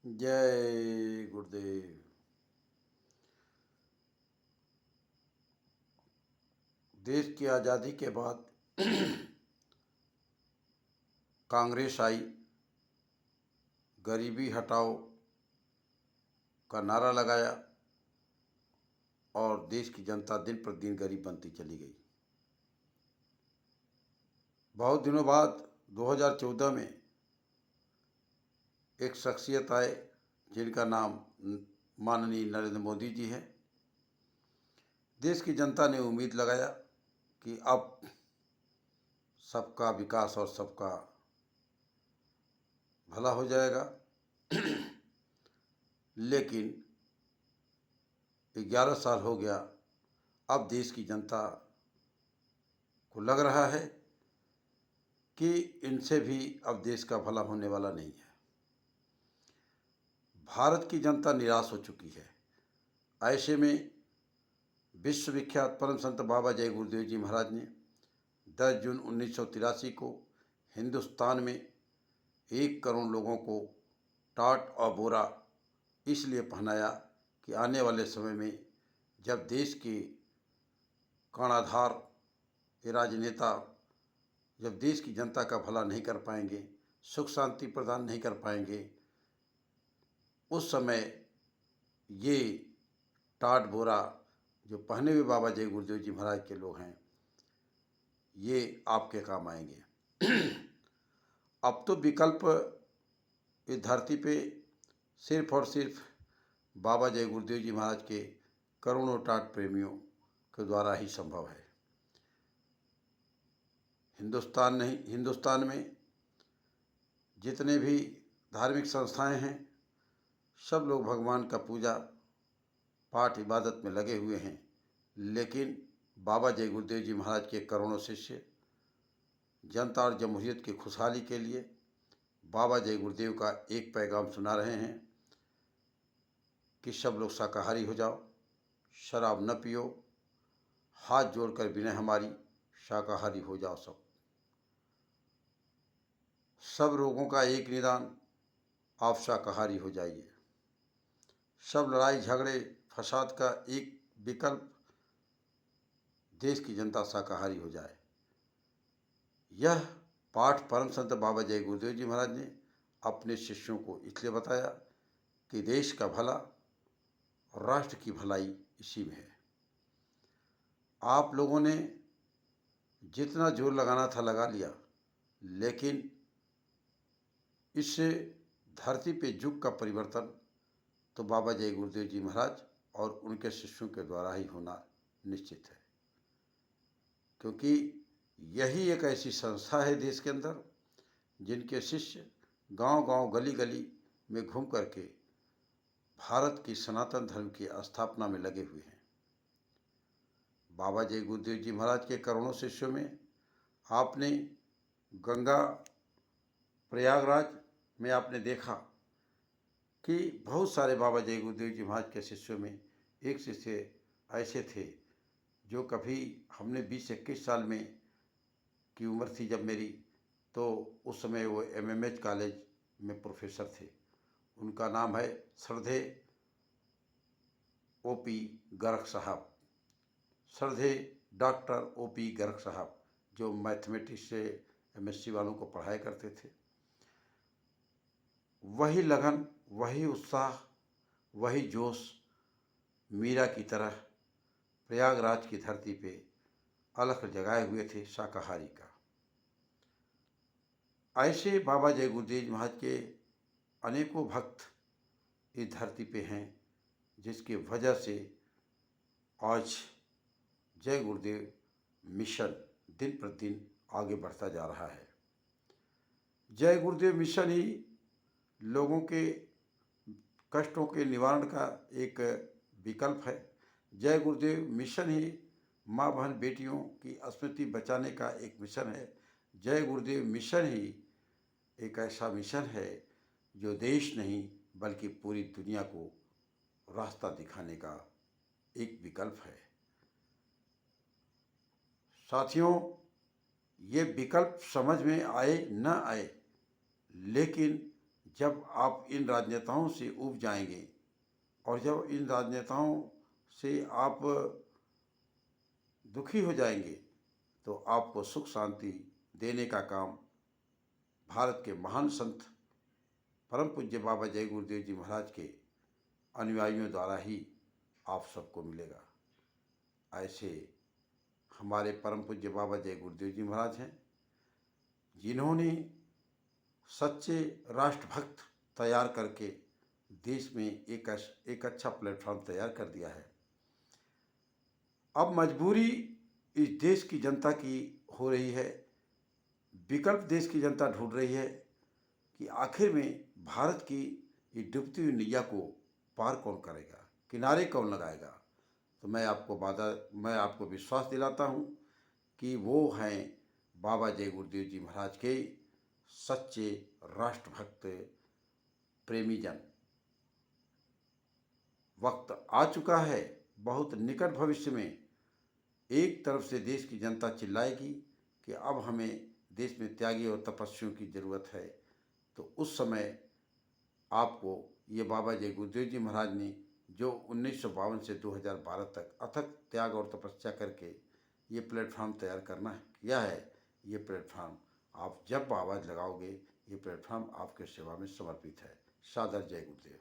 जय गुरुदेव। देश की आज़ादी के बाद कांग्रेस आई, गरीबी हटाओ का नारा लगाया और देश की जनता दिन प्रतिदिन गरीब बनती चली गई। बहुत दिनों बाद 2014 में एक शख्सियत आए जिनका नाम माननीय नरेंद्र मोदी जी है। देश की जनता ने उम्मीद लगाया कि अब सबका विकास और सबका भला हो जाएगा। लेकिन 11 साल हो गया, अब देश की जनता को लग रहा है कि इनसे भी अब देश का भला होने वाला नहीं है। भारत की जनता निराश हो चुकी है। ऐसे में विश्वविख्यात परम संत बाबा जय गुरुदेव जी महाराज ने 10 जून 1983 को हिंदुस्तान में 1 करोड़ लोगों को टाट और बोरा इसलिए पहनाया कि आने वाले समय में जब देश के कर्णधार ये राजनेता जब देश की जनता का भला नहीं कर पाएंगे, सुख शांति प्रदान नहीं कर पाएंगे, उस समय ये टाट बोरा जो पहने हुए बाबा जय गुरुदेव जी महाराज के लोग हैं, ये आपके काम आएंगे। अब तो विकल्प इस धरती पे सिर्फ और सिर्फ बाबा जय गुरुदेव जी महाराज के करोड़ों टाट प्रेमियों के द्वारा ही संभव है। हिंदुस्तान में जितने भी धार्मिक संस्थाएं हैं, सब लोग भगवान का पूजा पाठ इबादत में लगे हुए हैं। लेकिन बाबा जय गुरुदेव जी महाराज के करोड़ों शिष्य जनता और जमहूरियत की खुशहाली के लिए बाबा जय गुरुदेव का एक पैगाम सुना रहे हैं कि सब लोग शाकाहारी हो जाओ, शराब न पियो, हाथ जोड़कर विनय हमारी, शाकाहारी हो जाओ सब रोगों का एक निदान, आप शाकाहारी हो जाइए। सब लड़ाई झगड़े फसाद का एक विकल्प, देश की जनता शाकाहारी हो जाए। यह पाठ परम संत बाबा जय गुरुदेव जी महाराज ने अपने शिष्यों को इसलिए बताया कि देश का भला और राष्ट्र की भलाई इसी में है। आप लोगों ने जितना जोर लगाना था लगा लिया, लेकिन इससे धरती पे युग का परिवर्तन तो बाबा जय गुरुदेव जी महाराज और उनके शिष्यों के द्वारा ही होना निश्चित है। क्योंकि यही एक ऐसी संस्था है देश के अंदर जिनके शिष्य गांव-गांव, गली-गली में घूम करके भारत की सनातन धर्म की स्थापना में लगे हुए हैं। बाबा जय गुरुदेव जी महाराज के करोड़ों शिष्यों में आपने गंगा प्रयागराज में आपने देखा कि बहुत सारे बाबा जय गुरुदेव जी महाराज के शिष्यों में एक शिष्य ऐसे थे जो कभी हमने 20-21 साल में की उम्र थी जब मेरी, तो उस समय वो MMH कॉलेज में प्रोफेसर थे। उनका नाम है श्रद्धे OP गर्ग साहब, श्रद्धे डॉक्टर OP गर्ग साहब, जो मैथमेटिक्स से MSc वालों को पढ़ाया करते थे। वही लगन, वही उत्साह, वही जोश मीरा की तरह प्रयागराज की धरती पे अलख जगाए हुए थे शाकाहारी का। ऐसे बाबा जय गुरुदेव महाराज के अनेकों भक्त इस धरती पे हैं, जिसकी वजह से आज जय गुरुदेव मिशन दिन प्रतिदिन आगे बढ़ता जा रहा है। जय गुरुदेव मिशन ही लोगों के कष्टों के निवारण का एक विकल्प है। जय गुरुदेव मिशन ही माँ बहन बेटियों की स्मृति बचाने का एक मिशन है। जय गुरुदेव मिशन ही एक ऐसा मिशन है जो देश नहीं बल्कि पूरी दुनिया को रास्ता दिखाने का एक विकल्प है। साथियों, ये विकल्प समझ में आए न आए, लेकिन जब आप इन राजनेताओं से ऊब जाएंगे और जब इन राजनेताओं से आप दुखी हो जाएंगे तो आपको सुख शांति देने का काम भारत के महान संत परम पूज्य बाबा जय गुरुदेव जी महाराज के अनुयायियों द्वारा ही आप सबको मिलेगा। ऐसे हमारे परम पूज्य बाबा जय गुरुदेव जी महाराज हैं जिन्होंने सच्चे राष्ट्रभक्त तैयार करके देश में एक अच्छा प्लेटफॉर्म तैयार कर दिया है। अब मजबूरी इस देश की जनता की हो रही है, विकल्प देश की जनता ढूंढ रही है कि आखिर में भारत की ये डूबती हुई नैया को पार कौन करेगा, किनारे कौन लगाएगा। तो मैं आपको विश्वास दिलाता हूँ कि वो हैं बाबा जय गुरुदेव जी महाराज के सच्चे राष्ट्रभक्त प्रेमी जन। वक्त आ चुका है, बहुत निकट भविष्य में एक तरफ से देश की जनता चिल्लाएगी कि अब हमें देश में त्यागी और तपस्वियों की ज़रूरत है। तो उस समय आपको ये बाबा जय गुरुदेव जी महाराज ने जो 1952 से 2012 तक अथक त्याग और तपस्या करके ये प्लेटफॉर्म तैयार करना किया है, ये प्लेटफॉर्म आप जब आवाज़ लगाओगे, ये प्लेटफॉर्म आपके सेवा में समर्पित है। सादर जय गुरुदेव।